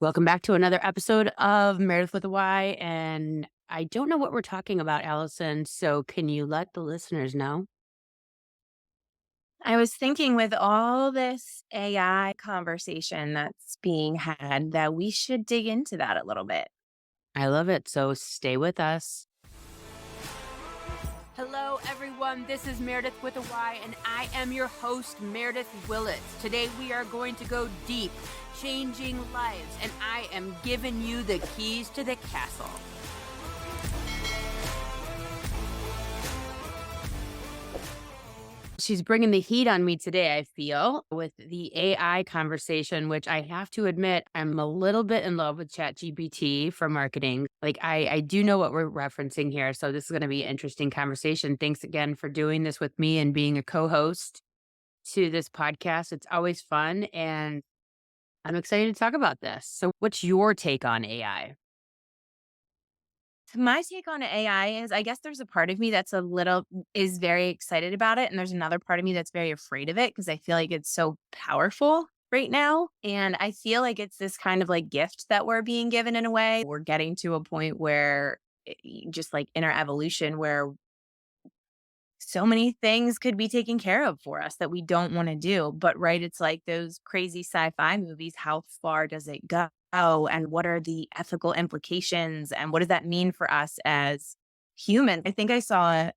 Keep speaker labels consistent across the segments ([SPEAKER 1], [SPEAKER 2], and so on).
[SPEAKER 1] Welcome back to another episode of Meredith with a Y. And I don't know what we're talking about, Allison. So can you let the listeners know?
[SPEAKER 2] I was thinking with all this AI conversation that's being had that we should dig into that a little bit.
[SPEAKER 1] I love it. So stay with us. Hello, everyone. This is Meredith with a Y, and I am your host, Meredith Willett. Today, we are going to go deep, changing lives, and I am giving you the keys to the castle. She's bringing the heat on me today, I feel, with the AI conversation, which I have to admit, I'm a little bit in love with ChatGPT for marketing. Like, I do know what we're referencing here. So, this is going to be an interesting conversation. Thanks again for doing this with me and being a co host to this podcast. It's always fun. And I'm excited to talk about this. So, what's your take on AI?
[SPEAKER 2] My take on AI is I guess there's a part of me that's is very excited about it. And there's another part of me that's very afraid of it because I feel like it's so powerful right now. And I feel like it's this kind of like gift that we're being given in a way. We're getting to a point where just like in our evolution where so many things could be taken care of for us that we don't want to do. But right, it's like those crazy sci-fi movies. How far does it go? And what are the ethical implications? And what does that mean for us as humans? I think I saw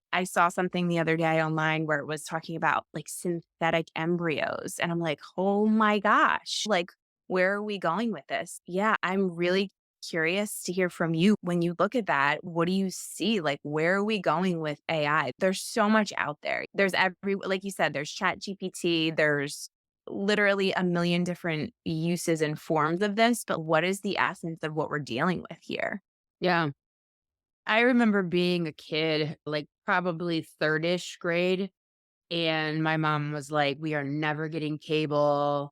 [SPEAKER 2] something the other day online where it was talking about like synthetic embryos. And I'm like, oh my gosh, like where are we going with this? Yeah, I'm really curious to hear from you. When you look at that, what do you see? Like, where are we going with AI? There's so much out there. Like you said, there's Chat GPT, there's literally a million different uses and forms of this, but what is the essence of what we're dealing with here?
[SPEAKER 1] Yeah. I remember being a kid, like probably third-ish grade. And my mom was like, "We are never getting cable.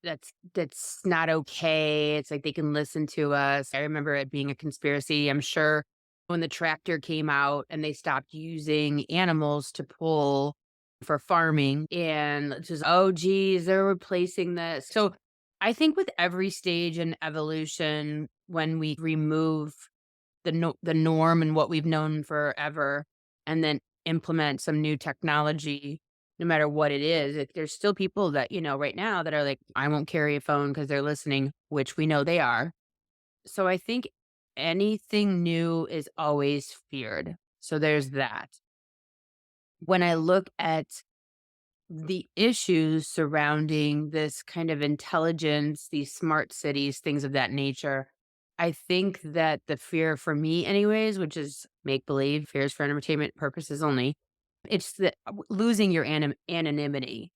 [SPEAKER 1] That's not okay. It's like they can listen to us." I remember it being a conspiracy. I'm sure when the tractor came out and they stopped using animals to pull for farming and it's just, "Oh, geez, they're replacing this." So, I think with every stage in evolution, when we remove the norm and what we've known forever, and then implement some new technology, no matter what it is. There's still people that, right now that are like, I won't carry a phone because they're listening, which we know they are. So I think anything new is always feared. So there's that. When I look at the issues surrounding this kind of intelligence, these smart cities, things of that nature, I think that the fear for me, anyways, which is make believe, fears for entertainment purposes only, it's the losing your anonymity,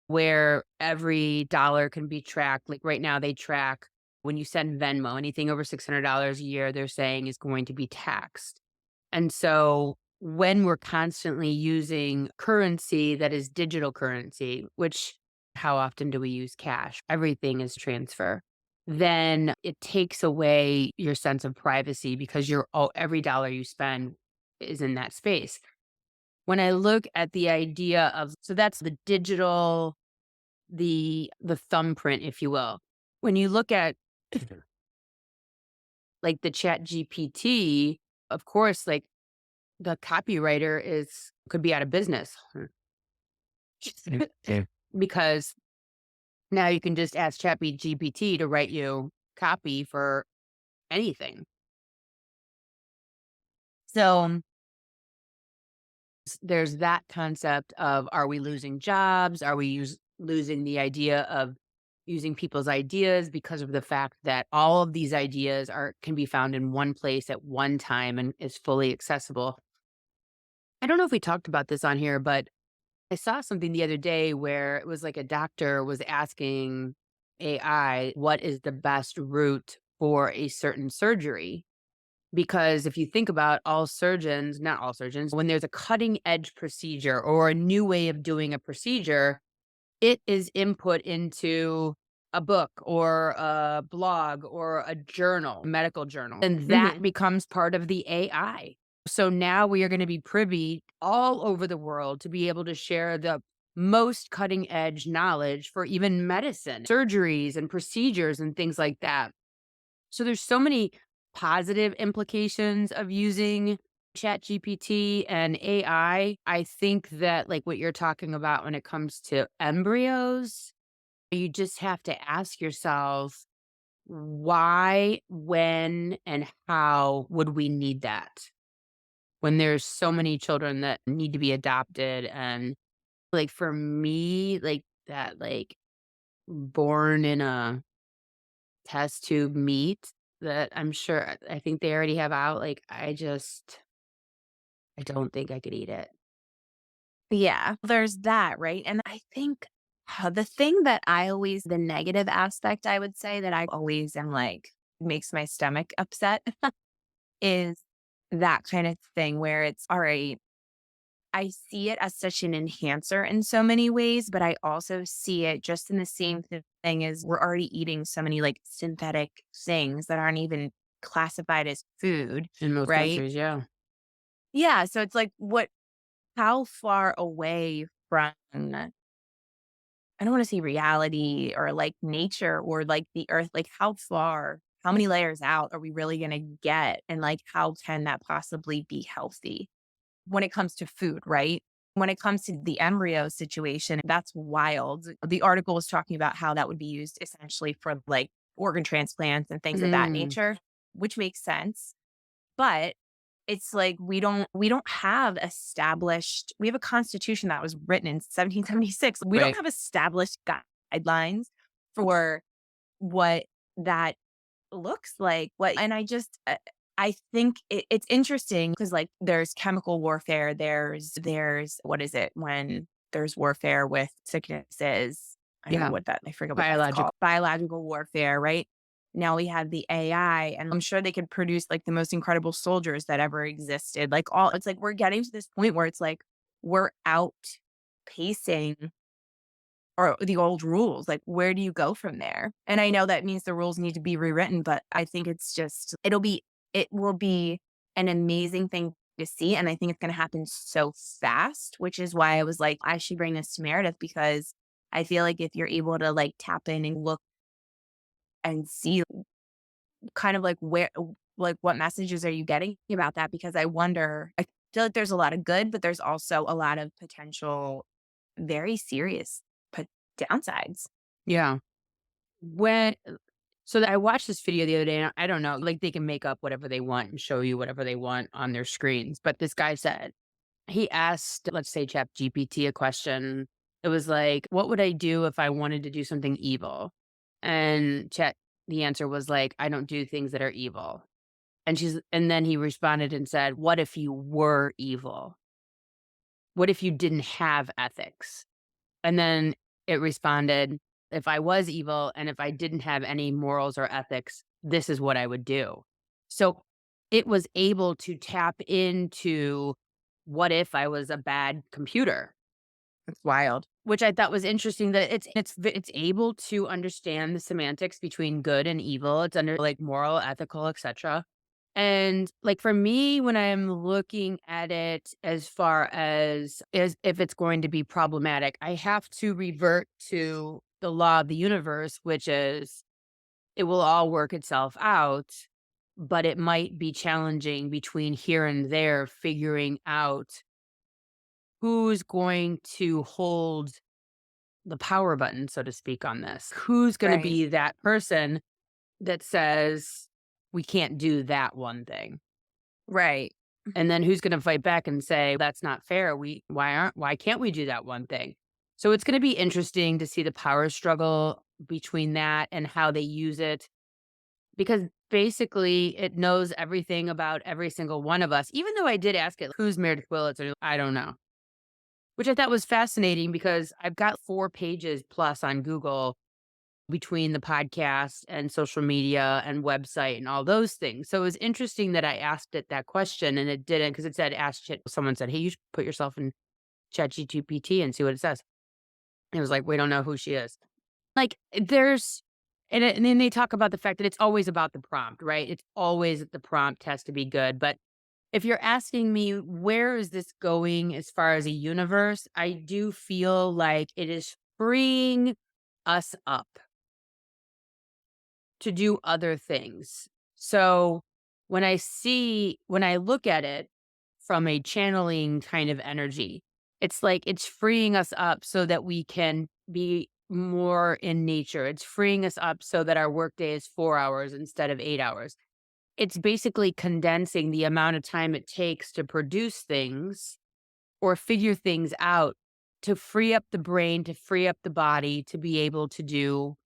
[SPEAKER 1] where every dollar can be tracked. Like right now, they track when you send Venmo, anything over $600 a year, they're saying is going to be taxed. And so when we're constantly using currency that is digital currency, which how often do we use cash? Everything is transfer. Then it takes away your sense of privacy because every dollar you spend is in that space. When I look at the idea of so that's the digital, the thumbprint, if you will. When you look at like the Chat GPT, of course, like the copywriter could be out of business. Because now you can just ask ChatGPT to write you copy for anything. So there's that concept of, are we losing jobs? Are we losing the idea of using people's ideas because of the fact that all of these ideas can be found in one place at one time and is fully accessible? I don't know if we talked about this on here, but I saw something the other day where it was like a doctor was asking AI what is the best route for a certain surgery. Because if you think about all surgeons, not all surgeons, when there's a cutting edge procedure or a new way of doing a procedure, it is input into a book or a blog or a journal, medical journal, and that
[SPEAKER 2] Mhm.
[SPEAKER 1] becomes part of the AI. So now we are going to be privy all over the world to be able to share the most cutting edge knowledge for even medicine, surgeries and procedures and things like that. So there's so many positive implications of using ChatGPT and AI. I think that like what you're talking about when it comes to embryos, you just have to ask yourself why, when, and how would we need that when there's so many children that need to be adopted. And like for me, like that, like born in a test tube meat that I'm sure I think they already have out, like, I don't think I could eat it.
[SPEAKER 2] Yeah, there's that, right? And I think the thing that the negative aspect I would say that I always am like, makes my stomach upset is that kind of thing where it's all right. I see it as such an enhancer in so many ways, but I also see it just in the same thing as we're already eating so many like synthetic things that aren't even classified as food,
[SPEAKER 1] In most
[SPEAKER 2] right?
[SPEAKER 1] countries, yeah.
[SPEAKER 2] Yeah. So it's like, how far away from, I don't want to say reality or like nature or like the earth, like how many layers out are we really going to get? And like, how can that possibly be healthy when it comes to food, right? When it comes to the embryo situation, that's wild. The article was talking about how that would be used essentially for like organ transplants and things of that
[SPEAKER 1] Mm,
[SPEAKER 2] nature, which makes sense. But it's like we don't have established we have a constitution that was written in 1776. We don't
[SPEAKER 1] right.
[SPEAKER 2] have established guidelines for what that looks like. What and I think it's interesting because like there's chemical warfare, there's what is it when there's warfare with sicknesses? I don't know
[SPEAKER 1] Yeah,
[SPEAKER 2] what that I forget what that's called.
[SPEAKER 1] biological.
[SPEAKER 2] Biological warfare, right? Now we have the AI, and I'm sure they could produce like the most incredible soldiers that ever existed. Like all it's like we're getting to this point where it's like we're outpacing or the old rules. Like, where do you go from there? And I know that means the rules need to be rewritten, but I think it's just, it will be an amazing thing to see. And I think it's going to happen so fast, which is why I was like, I should bring this to Meredith because I feel like if you're able to like tap in and look and see kind of like like what messages are you getting about that? Because I feel like there's a lot of good, but there's also a lot of potential, very serious downsides.
[SPEAKER 1] Yeah. When so that I watched this video the other day, and I don't know, like, they can make up whatever they want and show you whatever they want on their screens, but this guy said he asked, let's say, ChatGPT a question. It was like, "What would I do if I wanted to do something evil?" And the answer was like, "I don't do things that are evil." And then he responded and said, "What if you were evil? What if you didn't have ethics?" And then it responded, "If I was evil and if I didn't have any morals or ethics, this is what I would do." So it was able to tap into what if I was a bad computer,
[SPEAKER 2] It's wild.
[SPEAKER 1] which I thought was interesting that it's able to understand the semantics between good and evil. It's under like moral, ethical, etc. And, like, for me, when I'm looking at it as far as if it's going to be problematic, I have to revert to the law of the universe, which is it will all work itself out, but it might be challenging between here and there figuring out who's going to hold the power button, so to speak, on this. Who's gonna
[SPEAKER 2] Right.
[SPEAKER 1] be that person that says, "We can't do that one thing."
[SPEAKER 2] Right.
[SPEAKER 1] And then who's gonna fight back and say, "That's not fair. Why can't we do that one thing?" So it's gonna be interesting to see the power struggle between that and how they use it, because basically it knows everything about every single one of us, even though I did ask it, "Who's Meredith Willits?" And I don't know, which I thought was fascinating because I've got 4 pages plus on Google between the podcast and social media and website and all those things. So it was interesting that I asked it that question and it didn't because it said, someone said, "Hey, you should put yourself in ChatGPT and see what it says." And it was like, we don't know who she is. Like and then they talk about the fact that it's always about the prompt, right? It's always that the prompt has to be good. But if you're asking me, where is this going as far as a universe? I do feel like it is freeing us up to do other things. So when I look at it from a channeling kind of energy, it's like it's freeing us up so that we can be more in nature. It's freeing us up so that our workday is 4 hours instead of 8 hours. It's basically condensing the amount of time it takes to produce things or figure things out to free up the brain, to free up the body to be able to do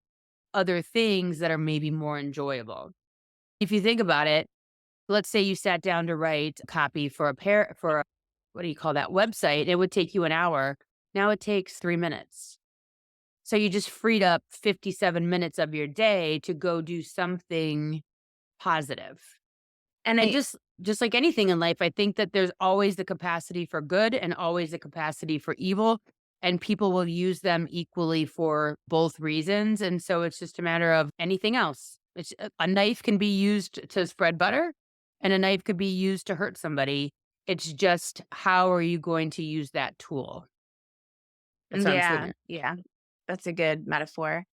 [SPEAKER 1] other things that are maybe more enjoyable. If you think about it, let's say you sat down to write a copy for a what do you call that website, it would take you an hour. Now it takes 3 minutes. So you just freed up 57 minutes of your day to go do something positive.
[SPEAKER 2] And
[SPEAKER 1] And
[SPEAKER 2] I
[SPEAKER 1] just like anything in life, I think that there's always the capacity for good and always the capacity for evil, and people will use them equally for both reasons, and so it's just a matter of anything else. It's a knife can be used to spread butter, and a knife could be used to hurt somebody. It's just how are you going to use that tool? That's what I'm
[SPEAKER 2] yeah,
[SPEAKER 1] thinking.
[SPEAKER 2] yeah, that's a good metaphor.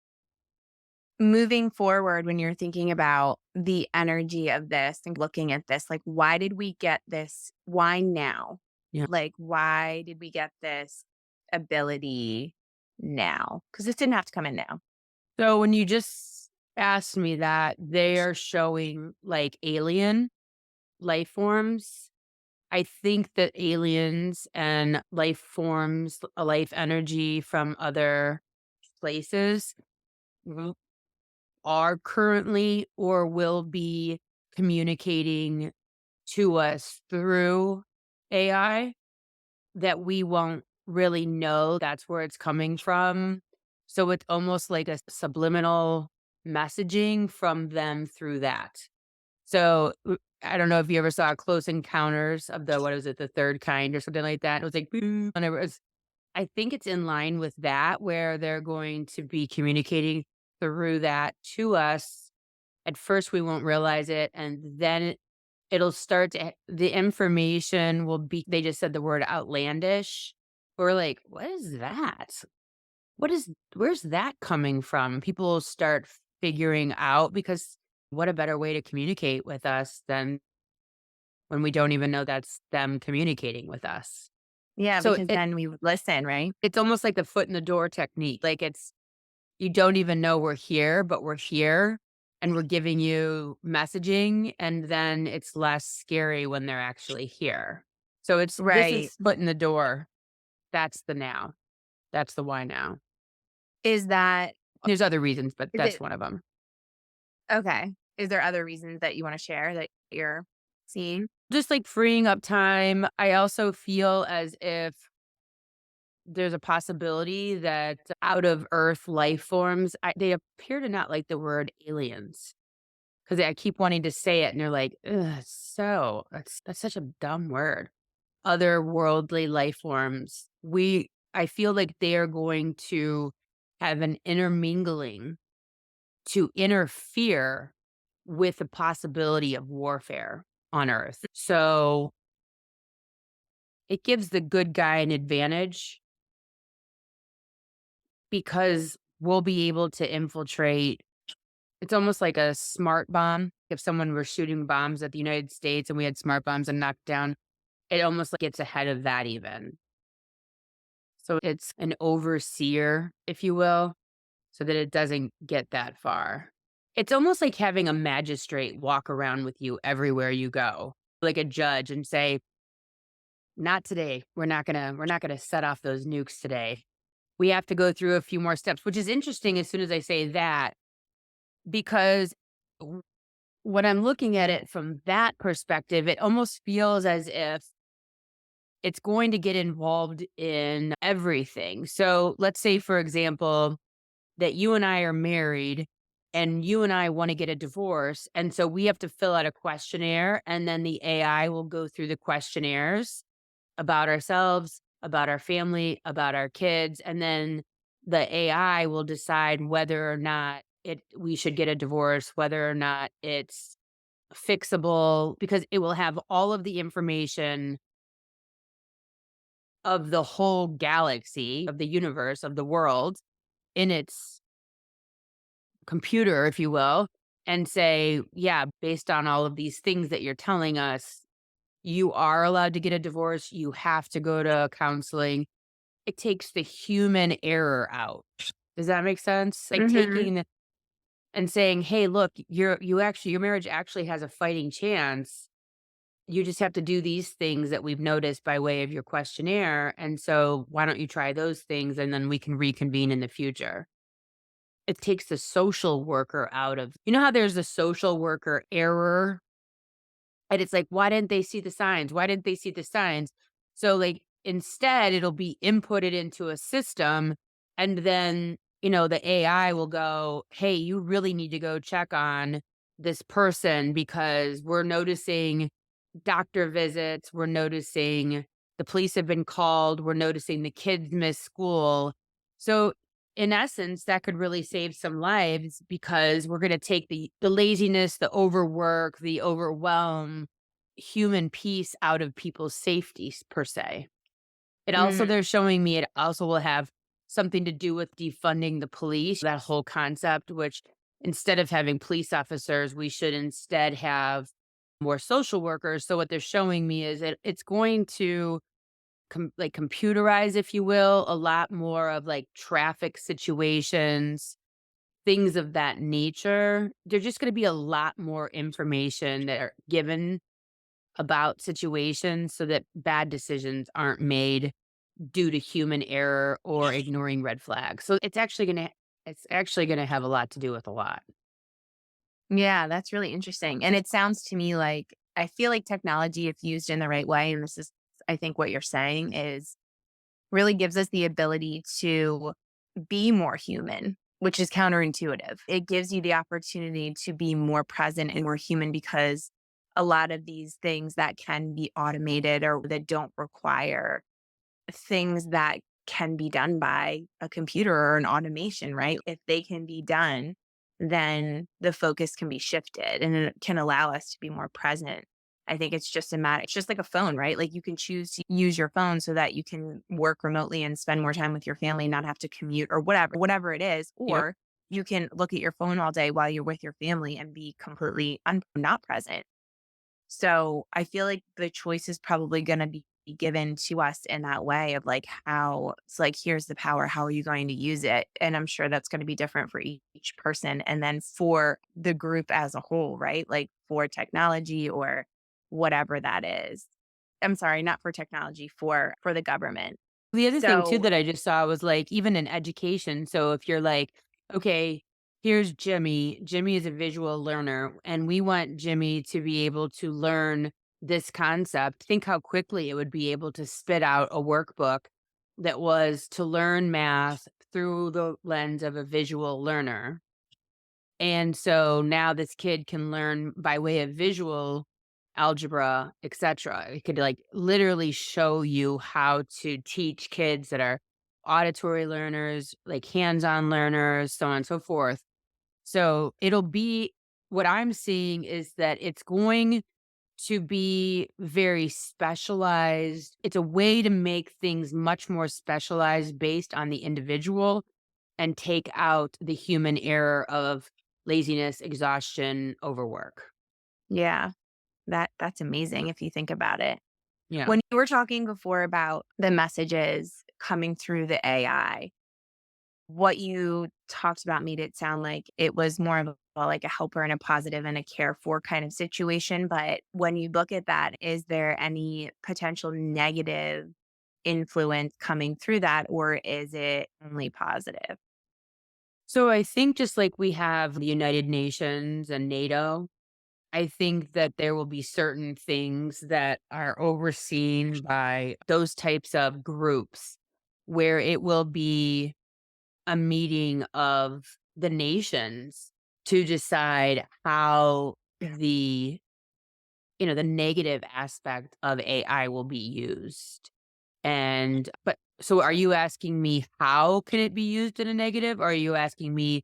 [SPEAKER 2] Moving forward, when you're thinking about the energy of this and looking at this, like, why did we get this? Why now?
[SPEAKER 1] Yeah.
[SPEAKER 2] Like, why did we get this ability now? Because this didn't have to come in now.
[SPEAKER 1] So when you just asked me that, they are showing, like, alien life forms. I think that aliens and life forms, a life energy from other places w- are currently or will be communicating to us through AI that we won't really know that's where it's coming from. So it's almost like a subliminal messaging from them through that. So, I don't know if you ever saw Close Encounters of the what is it, the third kind or something like that. It was like, "Boom," and it was I think it's in line with that, where they're going to be communicating through that to us. At first, we won't realize it, and then it'll start to the information will be they just said the word outlandish. We're like, "What is that? Where's that coming from?" People will start figuring out because what a better way to communicate with us than when we don't even know that's them communicating with us.
[SPEAKER 2] Yeah,
[SPEAKER 1] So
[SPEAKER 2] because then we would listen, right?
[SPEAKER 1] it's almost like the foot in the door technique. Like it's you don't even know we're here, but we're here and we're giving you messaging and then it's less scary when they're actually here. So it's this
[SPEAKER 2] Right.
[SPEAKER 1] is foot in the door. That's the now. That's the why now.
[SPEAKER 2] Is that
[SPEAKER 1] There's other reasons, but
[SPEAKER 2] is
[SPEAKER 1] that's
[SPEAKER 2] it
[SPEAKER 1] one of them.
[SPEAKER 2] okay. Is there other reasons that you wanna share that you're seeing?
[SPEAKER 1] Just like freeing up time. I also feel as if there's a possibility that out of earth life forms, they appear to not like the word aliens because I keep wanting to say it and they're like, ugh, so that's such a dumb word. Otherworldly life forms. I feel like they are going to have an intermingling to interfere with the possibility of warfare on earth. So it gives the good guy an advantage because we'll be able to infiltrate. It's almost like a smart bomb. If someone were shooting bombs at the United States and we had smart bombs and knocked down, it almost like gets ahead of that even. So it's an overseer, if you will, so that it doesn't get that far. It's almost like having a magistrate walk around with you everywhere you go, like a judge and say, not today. We're not gonna set off those nukes today. We have to go through a few more steps, which is interesting as soon as I say that, because w when I'm looking at it from that perspective, it almost feels as if it's going to get involved in everything. So, let's say, for example, that you and I are married and you and I wanna get a divorce, and so we have to fill out a questionnaire, and then the AI will go through the questionnaires about ourselves, about our family, about our kids, and then the AI will decide whether or not we should get a divorce, whether or not it's fixable, because it will have all of the information of the whole galaxy, of the universe, of the world in its computer, if you will. and say, yeah, based on all of these things that you're telling us, you are allowed to get a divorce. You have to go to counseling. It takes the human error out. Does that make sense? Like
[SPEAKER 2] Mhm.
[SPEAKER 1] taking and saying, "Hey, look, your marriage actually has a fighting chance. You just have to do these things that we've noticed by way of your questionnaire, and so why don't you try those things and then we can reconvene in the future." It takes the social worker out of, how there's a social worker error, and it's like, "Why didn't they see the signs? Why didn't they see the signs?" So, like, instead, it'll be inputted into a system, and then, the AI will go, "Hey, you really need to go check on this person because we're noticing doctor visits, we're noticing the police have been called, we're noticing the kids miss school." So, in essence, that could really save some lives because we're gonna take the laziness, the overwork, the overwhelm, human piece out of people's safety per se. It also
[SPEAKER 2] Mm.
[SPEAKER 1] they're showing me it also will have something to do with defunding the police, that whole concept, which instead of having police officers, we should instead have more social workers. So what they're showing me is it's going to like computerize, if you will, a lot more of like traffic situations, things of that nature. There's just going to be a lot more information that are given about situations so that bad decisions aren't made due to human error or ignoring red flags. So it's actually gonna have a lot to do with a lot.
[SPEAKER 2] Yeah, that's really interesting. And it sounds to me like I feel like technology, if used in the right way, and this is, I think, what you're saying is really gives us the ability to be more human, which is counterintuitive. It gives you the opportunity to be more present and more human because a lot of these things that can be automated or that don't require things that can be done by a computer or an automation, right? If they can be done, then the focus can be shifted and it can allow us to be more present. I think it's just a matter, it's just like a phone, right? Like you can choose to use your phone so that you can work remotely and spend more time with your family, not have to commute or whatever it is.
[SPEAKER 1] Yep.
[SPEAKER 2] Or you can look at your phone all day while you're with your family and be completely not present. So I feel like the choice is probably going to be given to us in that way of like how it's like, here's the power. How are you going to use it? And I'm sure that's going to be different for each person. And then for the group as a whole, right? Like for technology or whatever that is. I'm sorry, not for technology, for the government.
[SPEAKER 1] The other thing too
[SPEAKER 2] So
[SPEAKER 1] that I just saw was like even in education. So if you're like, okay, here's Jimmy. Jimmy is a visual learner, and we want Jimmy to be able to learn this concept. Think how quickly it would be able to spit out a workbook that was to learn math through the lens of a visual learner. And so now this kid can learn by way of visual algebra, etcetera. It could, like, literally show you how to teach kids that are auditory learners, like, hands-on learners, so on and so forth. So, it'll be what I'm seeing is that it's going to be very specialized. It's a way to make things much more specialized based on the individual and take out the human error of laziness, exhaustion, overwork.
[SPEAKER 2] yeah, that's amazing if you think about it.
[SPEAKER 1] Yeah.
[SPEAKER 2] When you were talking before about the messages coming through the AI, what you talked about made it sound like it was more of like a helper and a positive and a care for kind of situation. But when you look at that, is there any potential negative influence coming through that, or is it only positive?
[SPEAKER 1] So I think just like we have the United Nations and NATO, I think that there will be certain things that are overseen by those types of groups where it will be a meeting of the nations to decide how the negative aspect of AI will be used. And but so are you asking me how can it be used in a negative? Or are you asking me,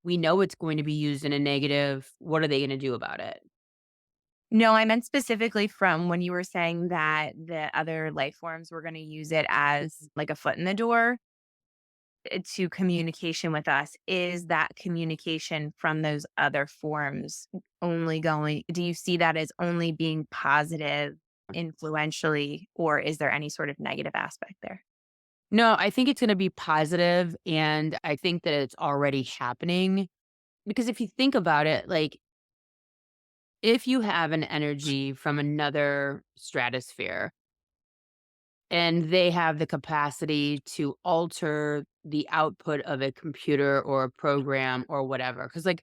[SPEAKER 1] we know it's going to be used in a negative, what are they gonna do about it?
[SPEAKER 2] No, I meant specifically from when you were saying that the other life forms were going to use it as like a foot in the door. to communication with us, is that communication from those other forms only going do you see that as only being positive influentially, or is there any sort of negative aspect there?
[SPEAKER 1] No, I think it's gonna be positive, and I think that it's already happening, because if you think about it, like, if you have an energy from another stratosphere and they have the capacity to alter the output of a computer or a program or whatever, because, like,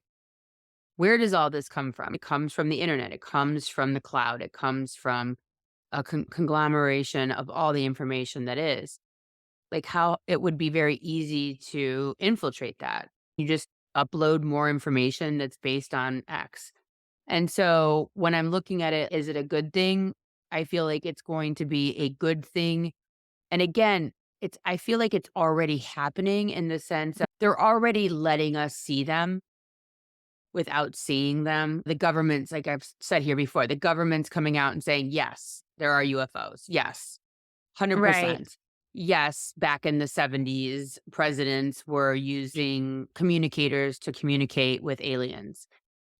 [SPEAKER 1] where does all this come from? It comes from the internet, it comes from the cloud, it comes from a conglomeration of all the information that is. Like, how it would be very easy to infiltrate that. You just upload more information that's based on X. And so when I'm looking at it, is it a good thing? I feel like it's going to be a good thing. And again, I feel like it's already happening in the sense that they're already letting us see them without seeing them. The government's, like I've said here before, the government's coming out and saying, yes, there are UFOs. Yes,
[SPEAKER 2] Right.
[SPEAKER 1] 100%. Yes, back in the 70s, presidents were using communicators to communicate with aliens.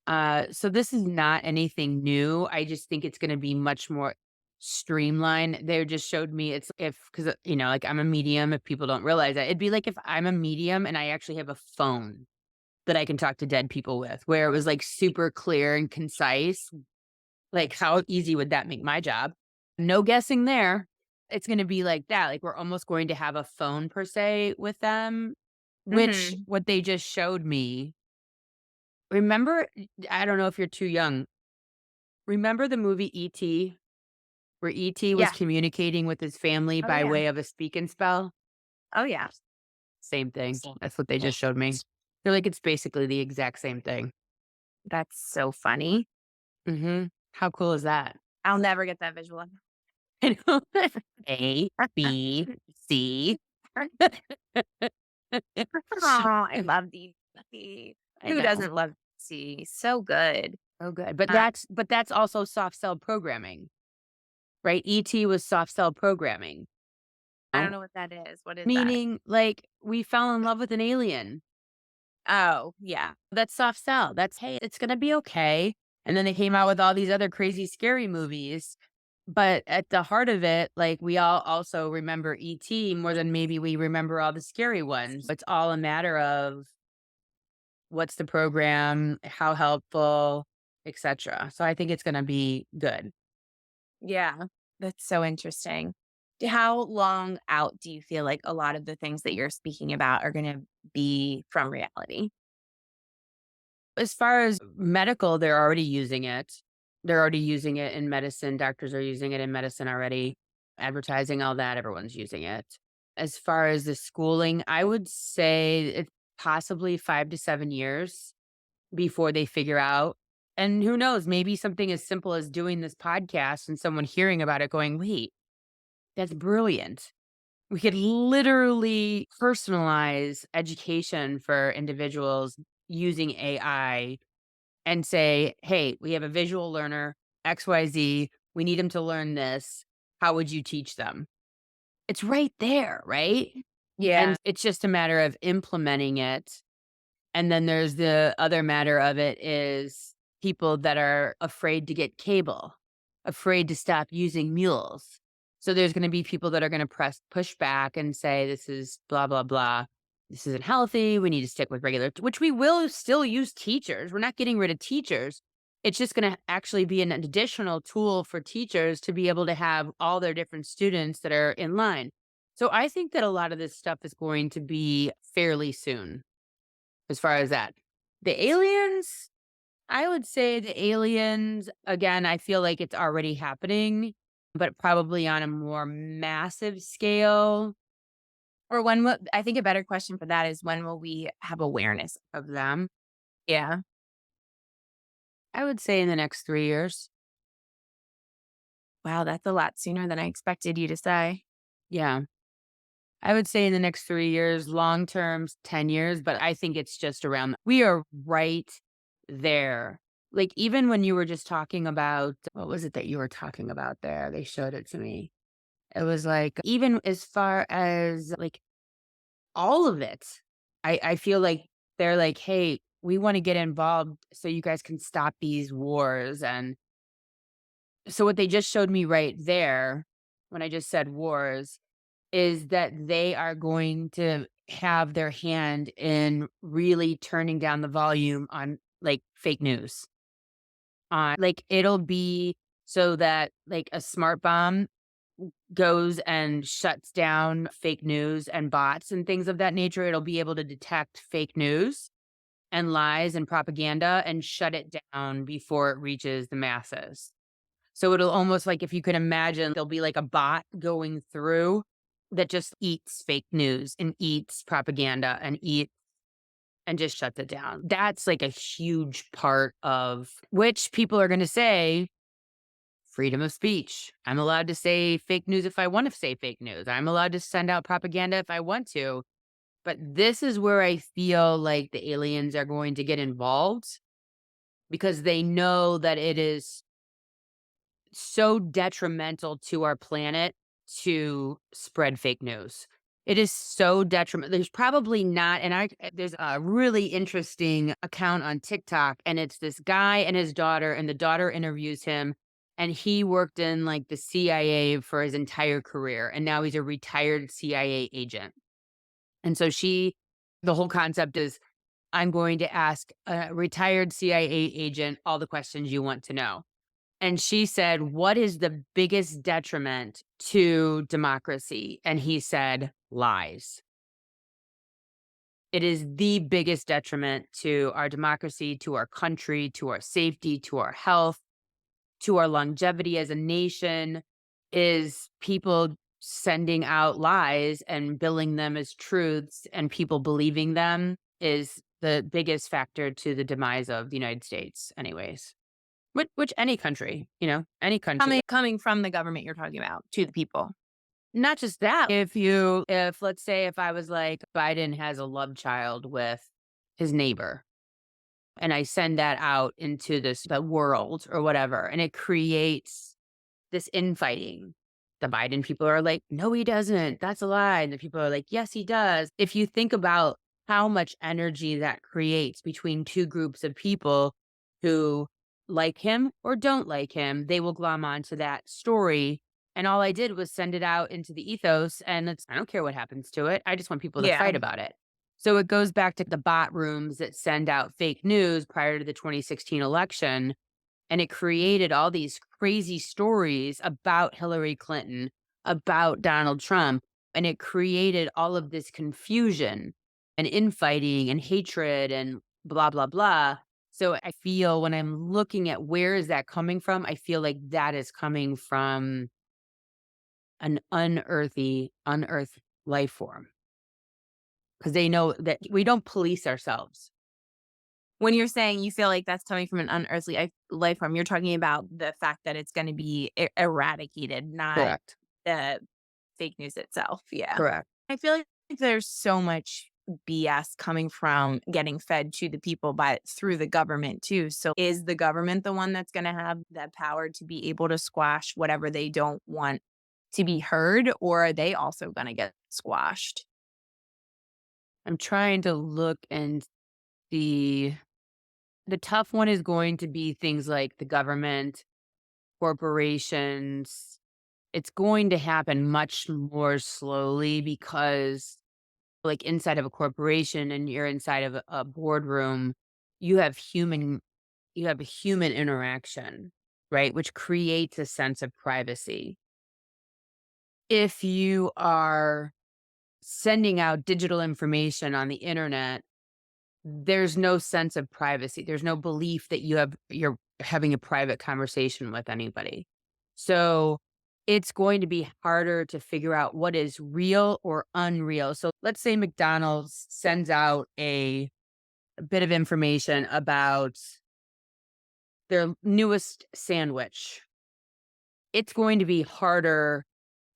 [SPEAKER 1] So this is not anything new. I just think it's gonna be much more streamlined. They just showed me it's if because like, I'm a medium, if people don't realize that. It'd be like if I'm a medium and I actually have a phone that I can talk to dead people with, where it was, like, super clear and concise. Like, how easy would that make my job? No guessing there. It's gonna be like that, like, we're almost going to have a phone per se with them, which
[SPEAKER 2] Mhm.
[SPEAKER 1] what they just showed me, remember I don't know if you're too young. Remember the movie E.T., where E.T. was
[SPEAKER 2] Yeah.
[SPEAKER 1] communicating with his family
[SPEAKER 2] Oh,
[SPEAKER 1] by
[SPEAKER 2] yeah.
[SPEAKER 1] way of a speak and spell?
[SPEAKER 2] Oh, yeah.
[SPEAKER 1] Same thing. That's what they just showed me. They're like, it's basically the exact same thing.
[SPEAKER 2] That's so funny.
[SPEAKER 1] Mhm. How cool is that?
[SPEAKER 2] I'll never get that visual.
[SPEAKER 1] I know. A, B, C.
[SPEAKER 2] Oh, I love DC.
[SPEAKER 1] I
[SPEAKER 2] Who
[SPEAKER 1] know.
[SPEAKER 2] doesn't love DC? So good.
[SPEAKER 1] Oh, good. But
[SPEAKER 2] Uh,
[SPEAKER 1] that's also soft cell programming, right? ET was soft cell programming.
[SPEAKER 2] I don't
[SPEAKER 1] Oh.
[SPEAKER 2] know what that is. What is that?
[SPEAKER 1] Meaning, like, we fell in love with an alien.
[SPEAKER 2] Oh, yeah.
[SPEAKER 1] That's soft sell. That's, "Hey, it's gonna be okay." And then they came out with all these other crazy scary movies. But at the heart of it, like, we all also remember ET more than maybe we remember all the scary ones. It's all a matter of what's the program, how helpful, etcetera. So I think it's gonna be good.
[SPEAKER 2] Yeah. That's so interesting. How long out do you feel like a lot of the things that you're speaking about are gonna be from reality?
[SPEAKER 1] As far as medical, they're already using it. They're already using it in medicine. Doctors are using it in medicine already. Advertising, all that, everyone's using it. As far as the schooling, I would say it's possibly 5 to 7 years before they figure out. And who knows, maybe something as simple as doing this podcast and someone hearing about it going, "Wait, that's brilliant." We could literally personalize education for individuals using AI and say, "Hey, we have a visual learner, XYZ. We need them to learn this. How would you teach them?" It's right there, right? And
[SPEAKER 2] Yeah.
[SPEAKER 1] it's just a matter of implementing it. And then there's the other matter of it is people that are afraid to get cable, afraid to stop using mules. So there's going to be people that are going to push back and say, this is blah, blah, blah. This isn't healthy. We need to stick with regular, which we will still use teachers. We're not getting rid of teachers. It's just going to actually be an additional tool for teachers to be able to have all their different students that are in line. So I think that a lot of this stuff is going to be fairly soon as far as that. The aliens, I would say the aliens, again, I feel like it's already happening, but probably on a more massive scale
[SPEAKER 2] Or when will I think a better question for that is when will we have awareness?
[SPEAKER 1] of them.
[SPEAKER 2] Yeah.
[SPEAKER 1] I would say in the next 3 years.
[SPEAKER 2] Wow, that's a lot sooner than I expected you to say.
[SPEAKER 1] Yeah. I would say in the next 3 years, long term, 10 years, but I think it's just around we are right there. Like, even when you were just talking about what was it that you were talking about there? They showed it to me. It was like, even as far as, like, all of it. I feel like they're like, "Hey, we wanna get involved so you guys can stop these wars," and so what they just showed me right there, when I just said wars, is that they are going to have their hand in really turning down the volume on, like, fake news. On like, it'll be so that, like, a smart bomb goes and shuts down fake news and bots and things of that nature. It'll be able to detect fake news and lies and propaganda and shut it down before it reaches the masses. So it'll almost like if you can imagine, there'll be like a bot going through that just eats fake news and eats propaganda and and just shuts it down. That's like a huge part of which people are going to say freedom of speech. I'm allowed to say fake news if I want to say fake news. I'm allowed to send out propaganda if I want to. But this is where I feel like the aliens are going to get involved because they know that it is so detrimental to our planet to spread fake news. It is so detrimental. There's probably not, and there's a really interesting account on TikTok, and it's this guy and his daughter, and the daughter interviews him, and he worked in like the CIA for his entire career, and now he's a retired CIA agent. And so the whole concept is, I'm going to ask a retired CIA agent all the questions you want to know. And she said, "What is the biggest detriment to democracy?" And he said, "Lies. It is the biggest detriment to our democracy, to our country, to our safety, to our health, to our longevity as a nation, is people sending out lies and billing them as truths and people believing them is the biggest factor to the demise of the United States anyways." Which any country, any country.
[SPEAKER 2] Coming from the government you're talking about to the people.
[SPEAKER 1] Not just that, if let's say if I was like, Biden has a love child with his neighbor, and I send that out into the world or whatever, and it creates this infighting. The Biden people are like, "No, he doesn't. That's a lie." And the people are like, "Yes, he does." If you think about how much energy that creates between two groups of people who like him or don't like him, they will glom onto that story. And all I did was send it out into the ethos, and I don't care what happens to it. I just want people to
[SPEAKER 2] Yeah.
[SPEAKER 1] fight about it. So it goes back to the bot rooms that send out fake news prior to the 2016 election, and it created all these crazy stories about Hillary Clinton, about Donald Trump, and it created all of this confusion and infighting and hatred and blah, blah, blah. So I feel when I'm looking at where is that coming from, I feel like that is coming from an unearthed life form because they know that we don't police ourselves.
[SPEAKER 2] When you're saying you feel like that's coming from an unearthly life form, you're talking about the fact that it's gonna be eradicated, not
[SPEAKER 1] Correct.
[SPEAKER 2] the fake news itself, yeah.
[SPEAKER 1] Correct.
[SPEAKER 2] I feel like there's so much BS coming from getting fed to the people by through the government too. So is the government the one that's gonna have the power to be able to squash whatever they don't want to be heard, or are they also gonna get squashed?
[SPEAKER 1] I'm trying to look and see. The tough one is going to be things like the government, corporations. It's going to happen much more slowly because, like, inside of a corporation and you're inside of a boardroom, you have human you have a human interaction, right? Which creates a sense of privacy. If you are sending out digital information on the internet, there's no sense of privacy. There's no belief that you're having a private conversation with anybody. So, it's going to be harder to figure out what is real or unreal. So, let's say McDonald's sends out a bit of information about their newest sandwich. It's going to be harder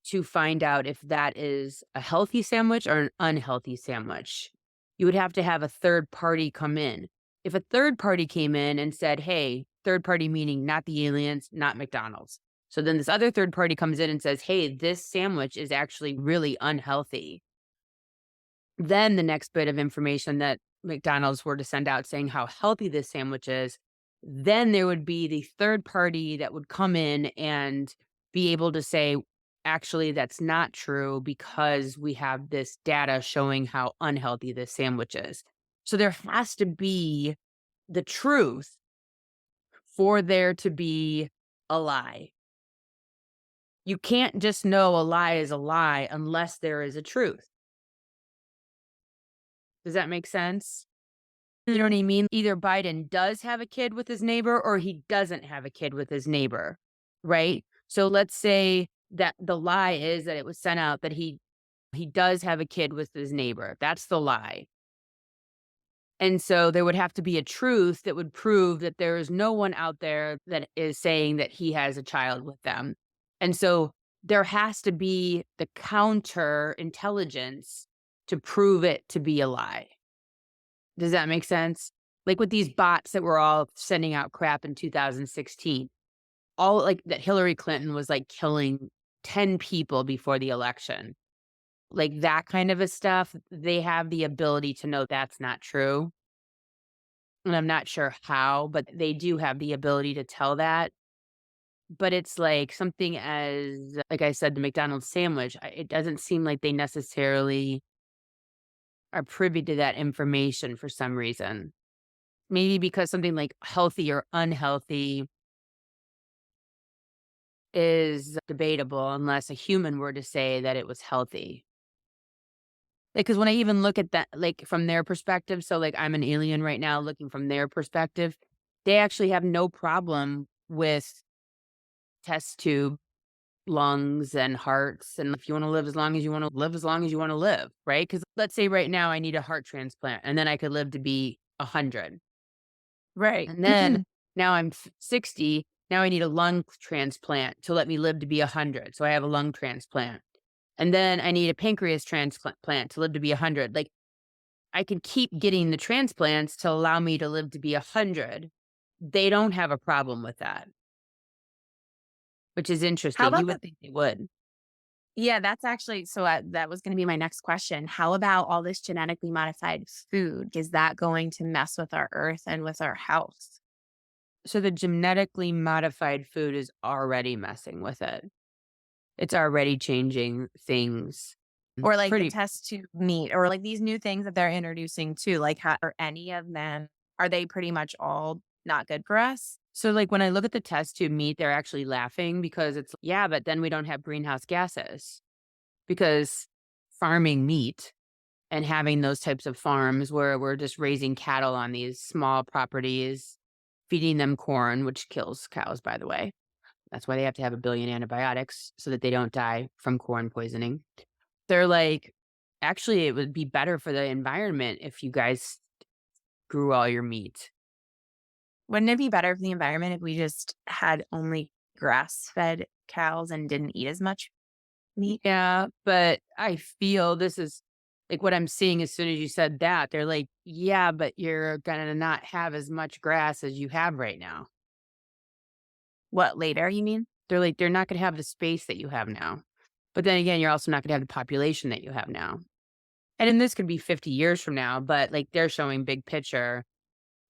[SPEAKER 1] to find out if that is a healthy sandwich or an unhealthy sandwich. You would have to have a third party come in. If a third party came in and said, "Hey," third party meaning not the aliens, not McDonald's. So then this other third party comes in and says, "Hey, this sandwich is actually really unhealthy." Then the next bit of information that McDonald's were to send out saying how healthy this sandwich is, then there would be the third party that would come in and be able to say, actually, that's not true because we have this data showing how unhealthy this sandwich is. So there has to be the truth for there to be a lie. You can't just know a lie is a lie unless there is a truth. Does that make sense? You know what I mean? Either Biden does have a kid with his neighbor or he doesn't have a kid with his neighbor, right? So let's say that the lie is that it was sent out that he does have a kid with his neighbor. That's the lie. And so there would have to be a truth that would prove that there is no one out there that is saying that he has a child with them. And so there has to be the counter intelligence to prove it to be a lie. Does that make sense? Like with these bots that were all sending out crap in 2016, all like that Hillary Clinton was like killing 10 people before the election. Like that kind of a stuff, they have the ability to know that's not true. And I'm not sure how, but they do have the ability to tell that. But it's like something as, like I said, the McDonald's sandwich, it doesn't seem like they necessarily are privy to that information for some reason. Maybe because something like healthy or unhealthy is debatable unless a human were to say that it was healthy. Like, because when I even look at that, like from their perspective, so like I'm an alien right now looking from their perspective, they actually have no problem with test tube, lungs, and hearts. And if you want to live as long as you want to live, as long as you want to live, right? Because let's say right now I need a heart transplant and then I could live to be 100.
[SPEAKER 2] Right.
[SPEAKER 1] And then now I'm 60. Now I need a lung transplant to let me live to be 100. So I have a lung transplant. And then I need a pancreas transplant to live to be 100. Like I can keep getting the transplants to allow me to live to be 100. They don't have a problem with that, which is
[SPEAKER 2] How
[SPEAKER 1] interesting.
[SPEAKER 2] about
[SPEAKER 1] You
[SPEAKER 2] the
[SPEAKER 1] would think they would.
[SPEAKER 2] Yeah, that's actually so, that was gonna be my next question. How about all this genetically modified food? Is that going to mess with our earth and with our health?
[SPEAKER 1] So the genetically modified food is already messing with it. It's already changing things.
[SPEAKER 2] Or like the
[SPEAKER 1] Pretty
[SPEAKER 2] test tube meat or like these new things that they're introducing too, like how are any of them are they pretty much all not good for us?
[SPEAKER 1] So, like, when I look at the test tube meat, they're actually laughing because it's, yeah, but then we don't have greenhouse gases because farming meat and having those types of farms where we're just raising cattle on these small properties, feeding them corn, which kills cows, by the way. That's why they have to have a billion antibiotics so that they don't die from corn poisoning. They're like, actually, it would be better for the environment if you guys grew all your meat.
[SPEAKER 2] Wouldn't it be better for the environment if we just had only grass-fed cows and didn't eat as much meat?
[SPEAKER 1] Yeah, but I feel this is like what I'm seeing as soon as you said that, they're like, yeah, but you're gonna not have as much grass as you have right now.
[SPEAKER 2] What, later, you mean?
[SPEAKER 1] They're like, they're not gonna have the space that you have now. But then again, you're also not gonna have the population that you have now. And then this could be 50 years from now, but like they're showing big picture,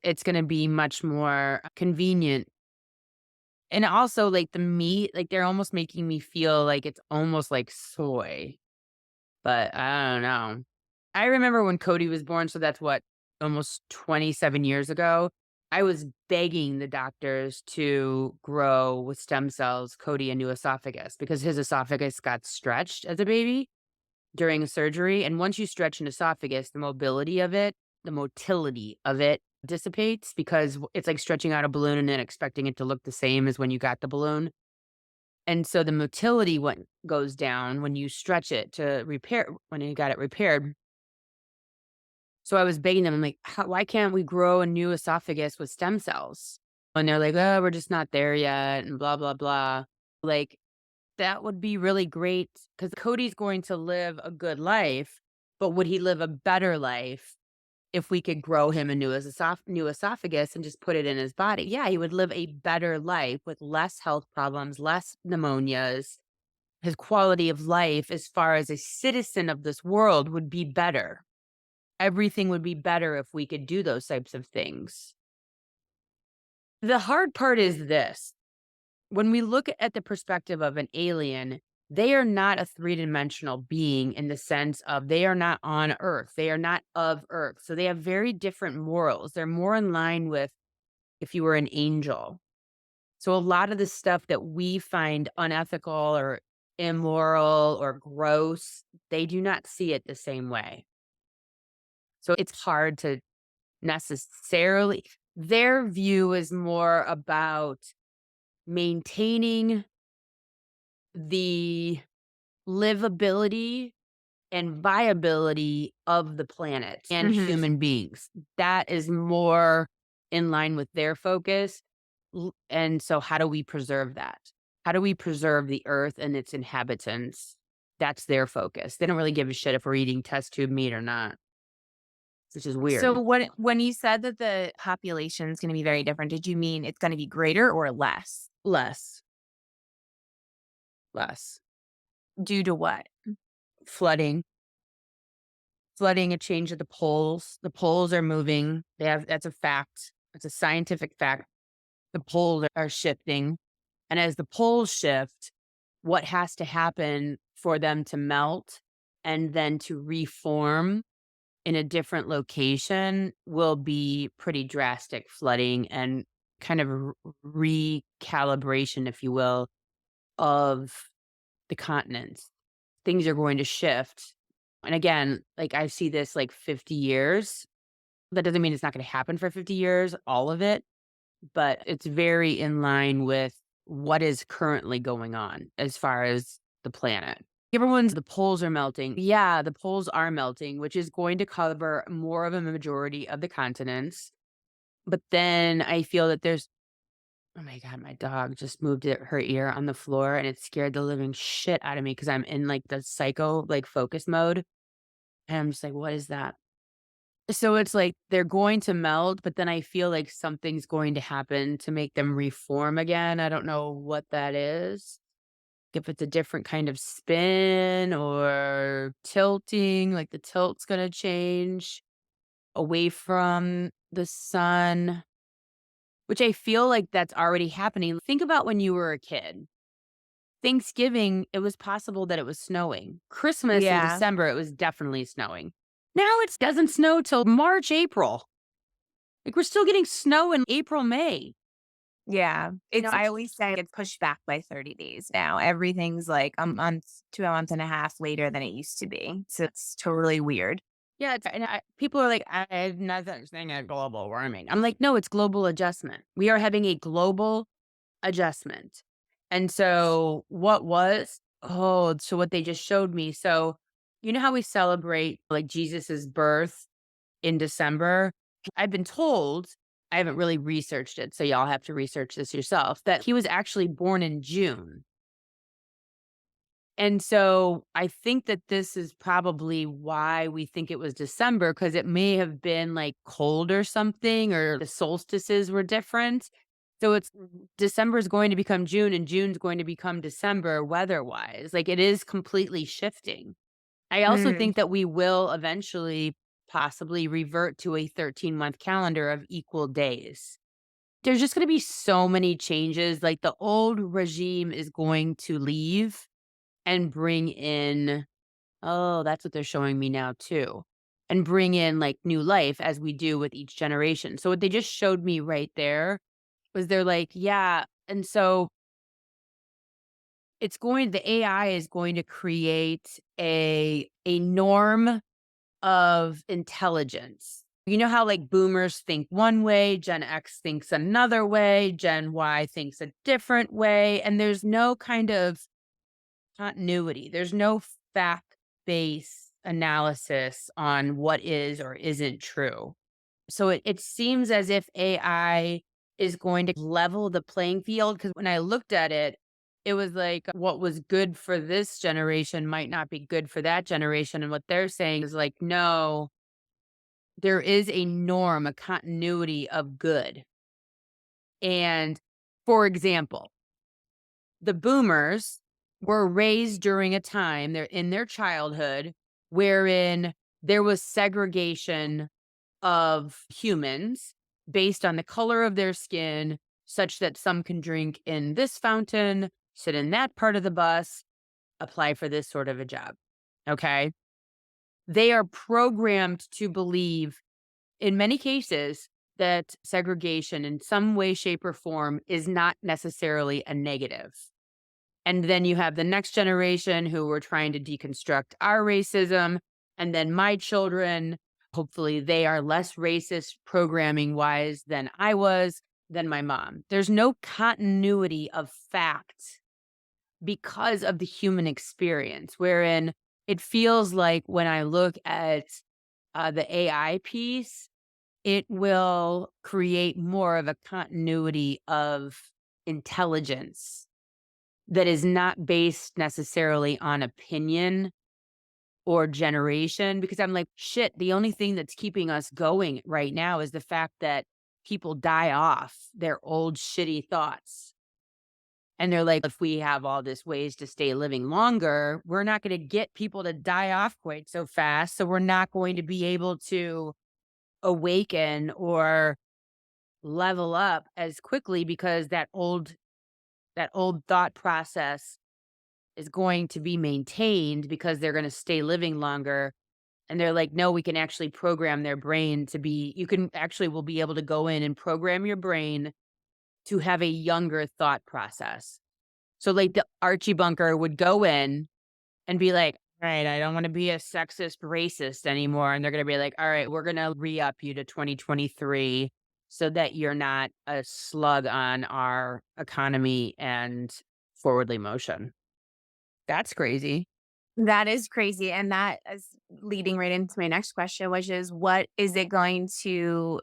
[SPEAKER 1] it's gonna be much more convenient. And also like the meat, like they're almost making me feel like it's almost like soy. But I don't know. I remember when Cody was born, so that's what, almost 27 years ago. I was begging the doctors to grow with stem cells Cody a new esophagus because his esophagus got stretched as a baby during a surgery. And once you stretch an esophagus, the motility of it dissipates because it's like stretching out a balloon and then expecting it to look the same as when you got the balloon. And so the motility goes down when you stretch it to repair when you got it repaired. So I was begging them, I'm like, why can't we grow a new esophagus with stem cells? And they're like, oh, we're just not there yet, and blah, blah, blah. Like, that would be really great because Cody's going to live a good life, but would he live a better life if we could grow him a new esophagus and just put it in his body? Yeah, he would live a better life with less health problems, less pneumonias. His quality of life as far as a citizen of this world would be better. everything would be better if we could do those types of things. The hard part is this: when we look at the perspective of an alien, they are not a three-dimensional being in the sense of they are not on Earth. They are not of Earth. So they have very different morals. They're more in line with if you were an angel. So a lot of the stuff that we find unethical or immoral or gross, they do not see it the same way. So it's hard to necessarily, their view is more about maintaining the livability and viability of the planet and
[SPEAKER 2] Mhm.
[SPEAKER 1] human beings. That is more in line with their focus. And so, how do we preserve that? How do we preserve the earth and its inhabitants? That's their focus. They don't really give a shit if we're eating test tube meat or not, which is
[SPEAKER 2] So
[SPEAKER 1] weird.
[SPEAKER 2] when you said that the population is gonna be very different, did you mean it's gonna be greater or less?
[SPEAKER 1] Less, less
[SPEAKER 2] Due to what?
[SPEAKER 1] flooding, flooding, a change of the poles. The poles are moving. That's a fact. It's a scientific fact. The poles are shifting. And as the poles shift, what has to happen for them to melt and then to reform in a different location will be pretty drastic flooding and kind of recalibration, if you will, of the continents. Things are going to shift. And again, like I see this like 50 years. That doesn't mean it's not going to happen for 50 years, all of it, but it's very in line with what is currently going on as far as the planet. Everyone's the poles are melting. Yeah, the poles are melting, which is going to cover more of a majority of the continents. But then I feel that there's, oh my God, my dog just moved her ear on the floor and it scared the living shit out of me because I'm in like the psycho, like focus mode. And I'm just like, what is that? So it's like they're going to melt, but then I feel like something's going to happen to make them reform again. I don't know what that is. If it's a different kind of spin or tilting, like the tilt's gonna change away from the sun, which I feel like that's already happening. Think about when you were a kid. Thanksgiving, it was possible that it was snowing. Christmas in
[SPEAKER 2] Yeah,
[SPEAKER 1] December, it was definitely snowing. Now it doesn't snow till March, April. Like, we're still getting snow in April, May.
[SPEAKER 2] yeah.
[SPEAKER 1] You know,
[SPEAKER 2] I always say it's pushed back by 30 days now. Everything's like a month to a month and a half later than it used to be. So it's totally weird.
[SPEAKER 1] yeah, and people are like, I have nothing saying at global warming. I'm like, no, it's global adjustment. We are having a global adjustment. And so so what they just showed me. So, you know how we celebrate like Jesus's birth in December? I've been told, I haven't really researched it, so y'all have to research this yourself, that he was actually born in June. And so I think that this is probably why we think it was December, because it may have been like cold or something, or the solstices were different. So it's December is going to become June and June's going to become December weather wise. Like it is completely shifting. I also
[SPEAKER 2] Mm.
[SPEAKER 1] think that we will eventually possibly revert to a 13-month calendar of equal days. There's just going to be so many changes. Like the old regime is going to leave and bring in, oh, that's what they're showing me now too, and bring in, like, new life as we do with each generation. So what they just showed me right there was they're like, yeah, and so the AI is going to create a norm of intelligence. You know how, like, boomers think one way, Gen X thinks another way, Gen Y thinks a different way, and there's no kind of continuity. There's no fact-based analysis on what is or isn't true. So it seems as if AI is going to level the playing field, because when I looked at it, it was like what was good for this generation might not be good for that generation. And what they're saying is like, no, there is a norm, a continuity of good. And for example, the boomers were raised during a time they're in their childhood wherein there was segregation of humans based on the color of their skin, such that some can drink in this fountain, sit in that part of the bus, apply for this sort of a job. Okay. They are programmed to believe, in many cases, that segregation in some way, shape, or form is not necessarily a negative. And then you have the next generation who were trying to deconstruct our racism. And then my children, hopefully, they are less racist programming wise than I was, than my mom. There's no continuity of fact because of the human experience, wherein it feels like when I look at the AI piece, it will create more of a continuity of intelligence that is not based necessarily on opinion or generation, because I'm like, shit, the only thing that's keeping us going right now is the fact that people die off their old shitty thoughts. And they're like, if we have all this ways to stay living longer, we're not going to get people to die off quite so fast. So we're not going to be able to awaken or level up as quickly because that old thought process is going to be maintained because they're going to stay living longer. And they're like, no, we can actually program their brain to be, you can actually will be able to go in and program your brain to have a younger thought process. So like the Archie bunker would go in and be like, all right, I don't want to be a sexist racist anymore. And they're going to be like, all right, we're going to re up you to 2023 so that you're not a slug on our economy and forwardly motion. That's crazy.
[SPEAKER 2] That is crazy, and that is leading right into my next question, which is what is it going to,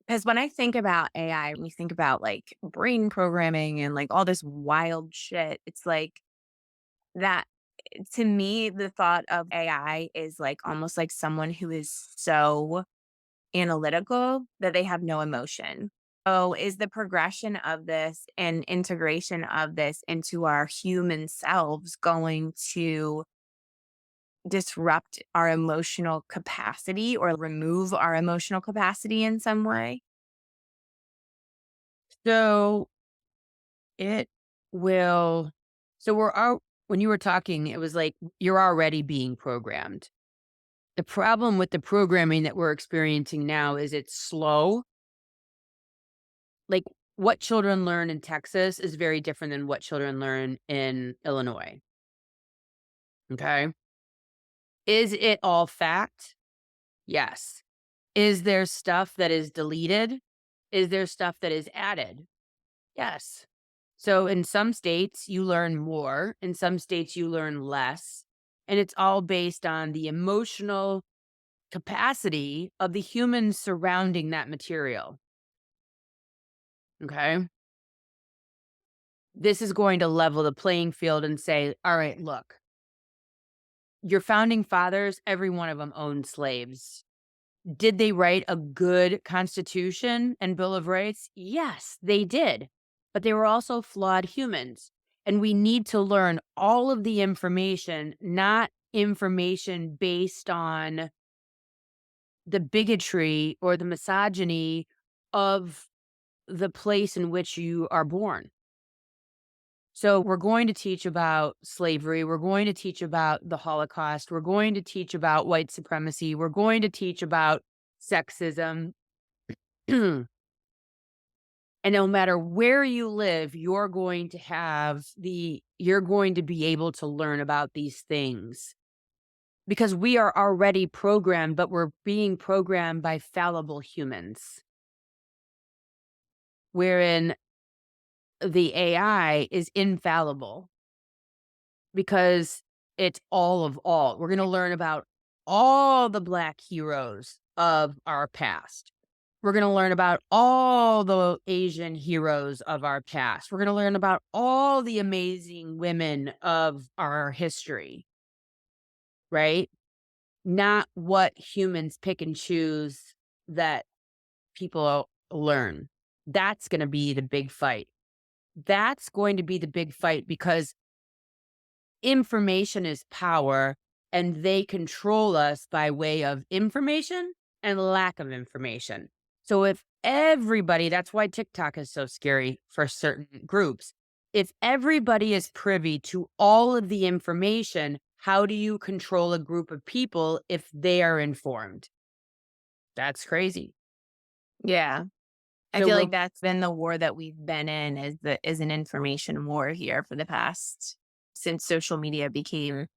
[SPEAKER 2] because when I think about AI, we think about, like, brain programming and, like, all this wild shit. It's like that to me, the thought of AI is, like, almost like someone who is so analytical that they have no emotion. So, is the progression of this and integration of this into our human selves going to disrupt our emotional capacity or remove our emotional capacity in some way?
[SPEAKER 1] So it will, so we're out, when you were talking, it was like you're already being programmed. The problem with the programming that we're experiencing now is it's slow. Like what children learn in Texas is very different than what children learn in Illinois. Okay. Is it all fact? Yes. Is there stuff that is deleted? Is there stuff that is added? Yes. So in some states, you learn more, in some states, you learn less. And it's all based on the emotional capacity of the humans surrounding that material. Okay. This is going to level the playing field and say, all right, look, your founding fathers, every one of them owned slaves. Did they write a good constitution and Bill of Rights? Yes, they did. But they were also flawed humans. And we need to learn all of the information, not information based on the bigotry or the misogyny of the place in which you are born. So we're going to teach about slavery. We're going to teach about the Holocaust. We're going to teach about white supremacy. We're going to teach about sexism. And no matter where you live, you're going to be able to learn about these things because we are already programmed, but we're being programmed by fallible humans, wherein the AI is infallible because it's all of all. We're going to learn about all the Black heroes of our past. We're going to learn about all the Asian heroes of our past. We're going to learn about all the amazing women of our history, right? Not what humans pick and choose that people learn. That's going to be the big fight. That's going to be the big fight because information is power. and they control us by way of information and lack of information. So if everybody, that's why TikTok is so scary for certain groups. If everybody is privy to all of the information, how do you control a group of people if they are informed? That's crazy.
[SPEAKER 2] Yeah. I
[SPEAKER 1] So
[SPEAKER 2] feel
[SPEAKER 1] we're
[SPEAKER 2] like that's been the war that we've been in is an information war here for the past since social media became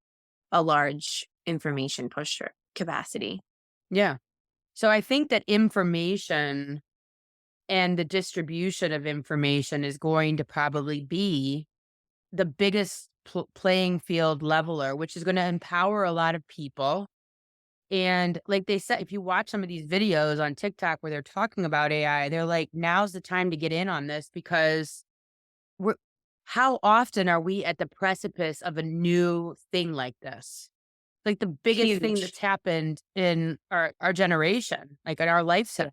[SPEAKER 2] a large information pusher capacity.
[SPEAKER 1] yeah. So I think that information and the distribution of information is going to probably be the biggest playing field leveler, which is going to empower a lot of people. And like they said, if you watch some of these videos on TikTok where they're talking about AI, they're like, now's the time to get in on this because we're, how often are we at the precipice of a new thing like this? Like the biggest thing
[SPEAKER 2] Huge.
[SPEAKER 1] that's happened in our generation, like in our
[SPEAKER 2] Yeah.
[SPEAKER 1] lifetime.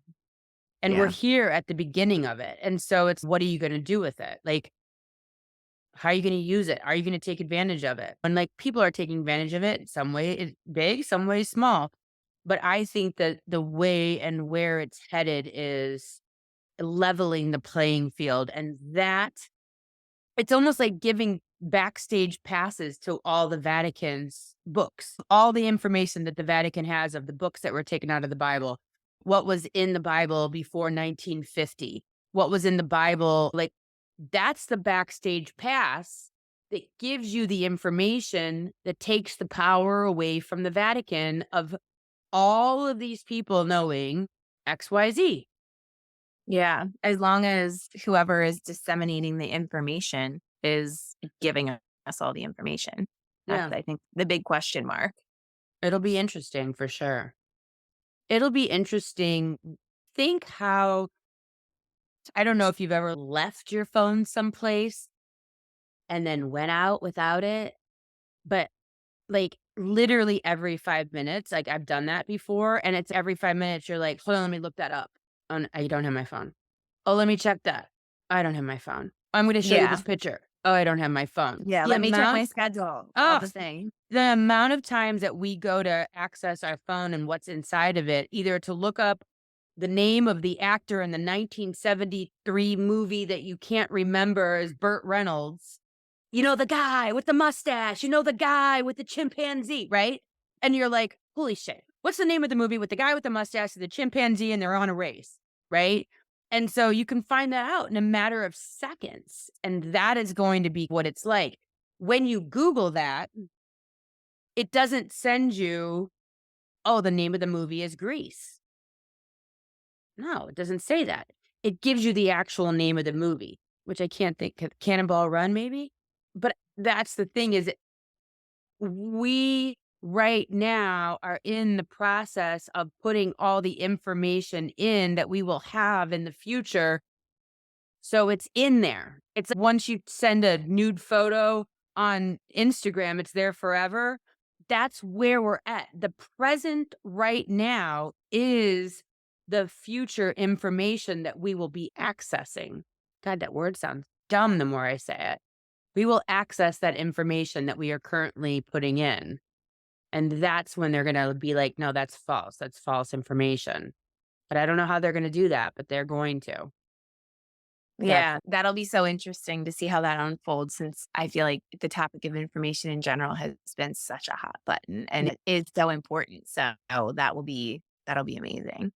[SPEAKER 1] And we're
[SPEAKER 2] Yeah.
[SPEAKER 1] here at the beginning of it. And so it's what are you going to do with it? Like, how are you going to use it? Are you going to take advantage of it? And like people are taking advantage of it, some way big, some way small. But I think that the way and where it's headed is leveling the playing field. And that it's almost like giving backstage passes to all the Vatican's books, all the information that the Vatican has of the books that were taken out of the Bible, what was in the Bible before 1950, what was in the Bible. Like, that's the backstage pass that gives you the information that takes the power away from the Vatican of all of these people knowing XYZ.
[SPEAKER 2] Yeah. As long as whoever is disseminating the information is giving us all the information. That's,
[SPEAKER 1] Yeah,
[SPEAKER 2] I think, the big question mark.
[SPEAKER 1] it'll be interesting for sure. It'll be interesting. Think how I don't know if you've ever left your phone someplace and then went out without it, but, like, literally every 5 minutes, like, I've done that before, and it's every 5 minutes, you're like, "Hold on, let me look that up." I don't have my phone. "Oh, let me check that." I don't have my phone. "I'm gonna show you
[SPEAKER 2] Yeah.
[SPEAKER 1] this picture." "Oh, I don't have my phone."
[SPEAKER 2] Yeah.
[SPEAKER 1] The
[SPEAKER 2] Let me check my
[SPEAKER 1] amount
[SPEAKER 2] schedule. All
[SPEAKER 1] oh,
[SPEAKER 2] the thing.
[SPEAKER 1] the amount of times that we go to access our phone and what's inside of it, either to look up the name of the actor in the 1973 movie that you can't remember as Burt Reynolds. You know, the guy with the mustache, you know, the guy with the chimpanzee, right? And you're like, holy shit, what's the name of the movie with the guy with the mustache and the chimpanzee and they're on a race, right? And so you can find that out in a matter of seconds. And that is going to be what it's like. When you Google that, it doesn't send you, oh, the name of the movie is Grease. No, it doesn't say that. It gives you the actual name of the movie, which I can't think Cannonball Run, maybe? But that's the thing is we right now are in the process of putting all the information in that we will have in the future. So it's in there. It's once you send a nude photo on Instagram, it's there forever. That's where we're at. The present right now is the future information that we will be accessing. God, that word sounds dumb the more I say it. We will access that information that we are currently putting in. And that's when they're going to be like, no, that's false. That's false information. But I don't know how they're going to do that, but they're going to. That's
[SPEAKER 2] Yeah, that'll be so interesting to see how that unfolds since I feel like the topic of information in general has been such a hot button and
[SPEAKER 1] yeah,
[SPEAKER 2] it is so important. So that'll be amazing.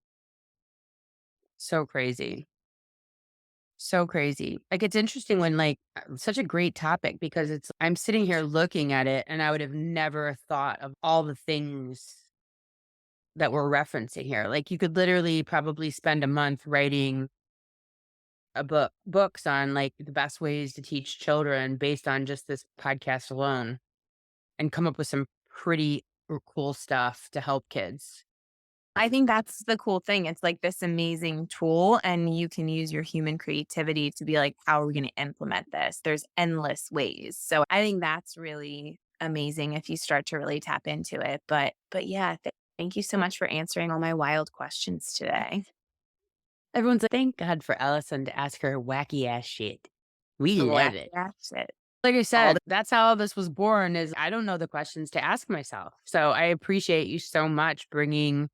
[SPEAKER 1] so crazy. So crazy. Like, it's interesting when, like, such a great topic because I'm sitting here looking at it and I would have never thought of all the things that we're referencing here. Like, you could literally probably spend a month writing books on like the best ways to teach children based on just this podcast alone and come up with some pretty cool stuff to help kids.
[SPEAKER 2] I think that's the cool thing. It's like this amazing tool, and you can use your human creativity to be like, how are we going to implement this? There's endless ways. So I think that's really amazing if you start to really tap into it. But yeah, thank you so much for answering all my wild questions today.
[SPEAKER 1] Everyone's like, thank God for Alison to ask her wacky ass shit. We love
[SPEAKER 2] Wacky
[SPEAKER 1] it.
[SPEAKER 2] ass shit.
[SPEAKER 1] Like I
[SPEAKER 2] all
[SPEAKER 1] said, that's how this was born is I don't know the questions to ask myself. So I appreciate you so much bringing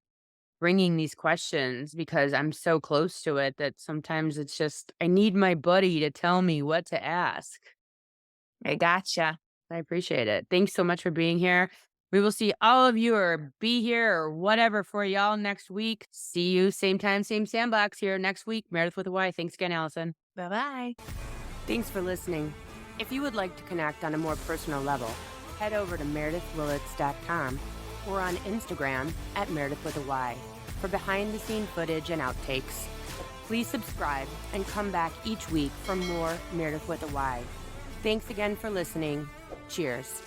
[SPEAKER 1] these questions because I'm so close to it that sometimes it's just I need my buddy to tell me what to ask.
[SPEAKER 2] I gotcha.
[SPEAKER 1] I appreciate it. Thanks so much for being here. We will see all of you or be here or whatever for y'all next week. See you same time, same sandbox here next week. Meredith with a Y. Thanks again, Allison.
[SPEAKER 2] Bye-bye.
[SPEAKER 1] Thanks for listening. If you would like to connect on a more personal level, head over to meredithwillits.com or on Instagram at Meredith with a Y for behind the scene footage and outtakes. Please subscribe and come back each week for more Meredith with a Y. Thanks again for listening. Cheers.